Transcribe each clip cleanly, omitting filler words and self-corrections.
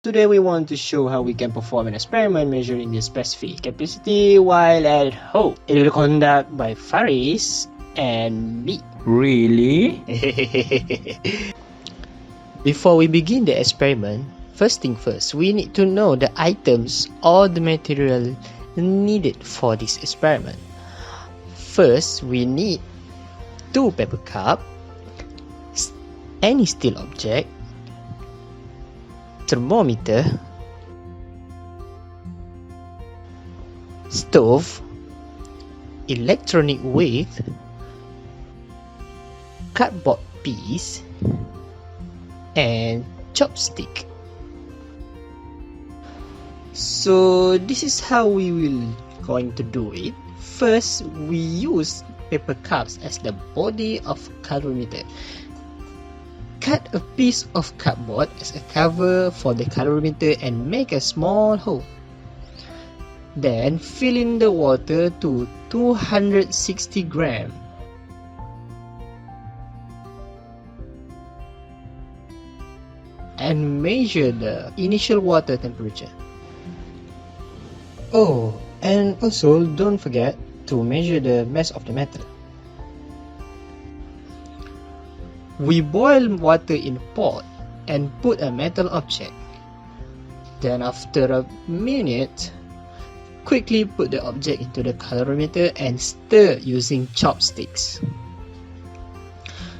Today we want to show how we can perform an experiment measuring the specific capacity while at home. It will conducted by Faris and me. Really? Before we begin the experiment, first thing first, we need to know the items or the material needed for this experiment. First, we need 2 paper cups, any steel object, thermometer, stove, electronic weight, cardboard piece, and chopstick. So this is how we will going to do it. First, we use paper cups as the body of calorimeter. Cut a piece of cardboard as a cover for the calorimeter and make a small hole. Then fill in the water to 260 grams. And measure the initial water temperature. Oh, and also don't forget to measure the mass of the metal. We boil water in a pot and put a metal object. Then after a minute, quickly put the object into the calorimeter and stir using chopsticks.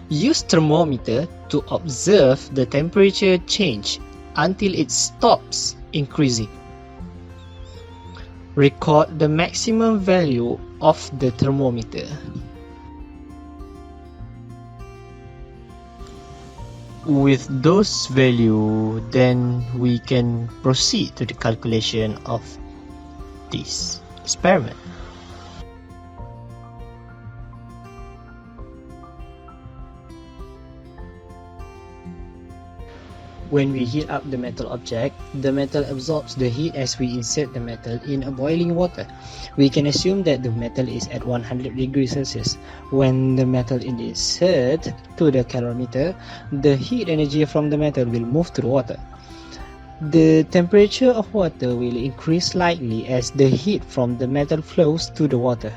Use thermometer to observe the temperature change until it stops increasing. Record the maximum value of the thermometer. With those values, then we can proceed to the calculation of this experiment. When we heat up the metal object, the metal absorbs the heat as we insert the metal in a boiling water. We can assume that the metal is at 100 degrees Celsius. When the metal is inserted to the calorimeter, the heat energy from the metal will move to the water. The temperature of water will increase slightly as the heat from the metal flows to the water.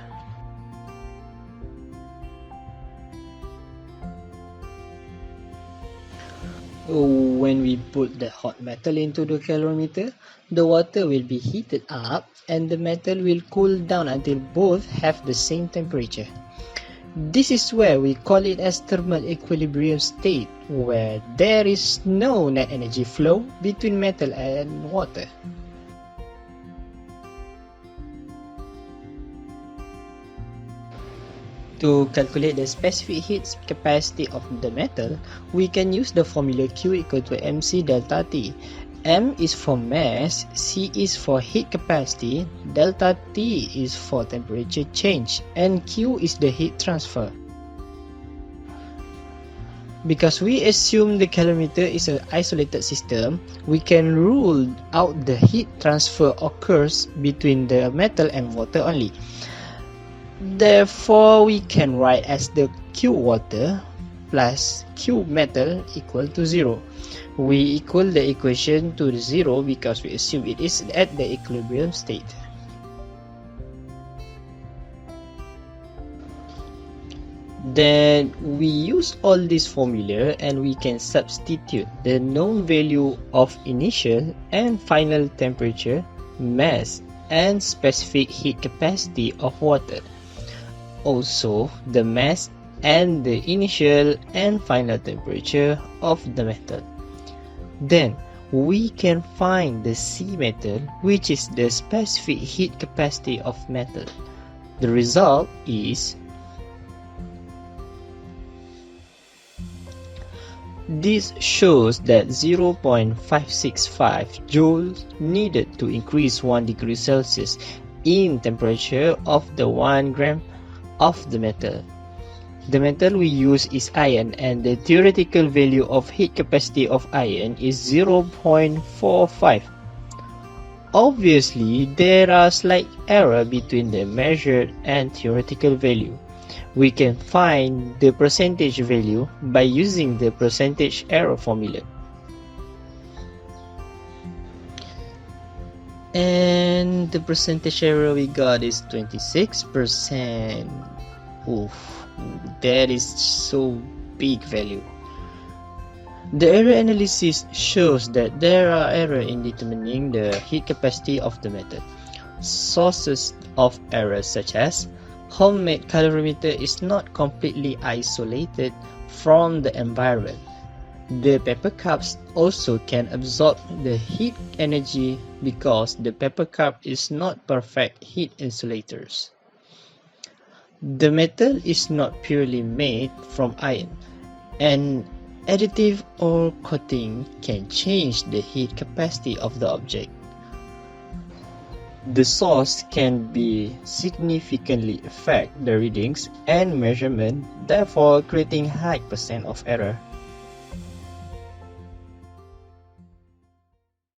When we put the hot metal into the calorimeter, the water will be heated up and the metal will cool down until both have the same temperature. This is where we call it as thermal equilibrium state, where there is no net energy flow between metal and water. To calculate the specific heat capacity of the metal, we can use the formula Q equal to mc delta T. M is for mass, C is for heat capacity, delta T is for temperature change, and Q is the heat transfer. Because we assume the calorimeter is an isolated system, we can rule out the heat transfer occurs between the metal and water only. Therefore, we can write as the Q water plus Q metal equal to 0. We equal the equation to 0 because we assume it is at the equilibrium state. Then we use all this formula and we can substitute the known value of initial and final temperature, mass, and specific heat capacity of water. Also, the mass and the initial and final temperature of the metal. Then, we can find the C metal, which is the specific heat capacity of metal. The result is this shows that 0.565 joules needed to increase 1 degree Celsius in temperature of the 1 gram of the metal. The metal we use is iron and the theoretical value of heat capacity of iron is 0.45. Obviously, there are slight error between the measured and theoretical value. We can find the percentage value by using the percentage error formula. And the percentage error we got is 26%. Oof, that is so big value. The error analysis shows that there are errors in determining the heat capacity of the method. Sources of errors such as homemade calorimeter is not completely isolated from the environment. The paper cups also can absorb the heat energy because the paper cup is not perfect heat insulators. The metal is not purely made from iron. An additive or coating can change the heat capacity of the object. The source can be significantly affect the readings and measurement, therefore creating high percent of error.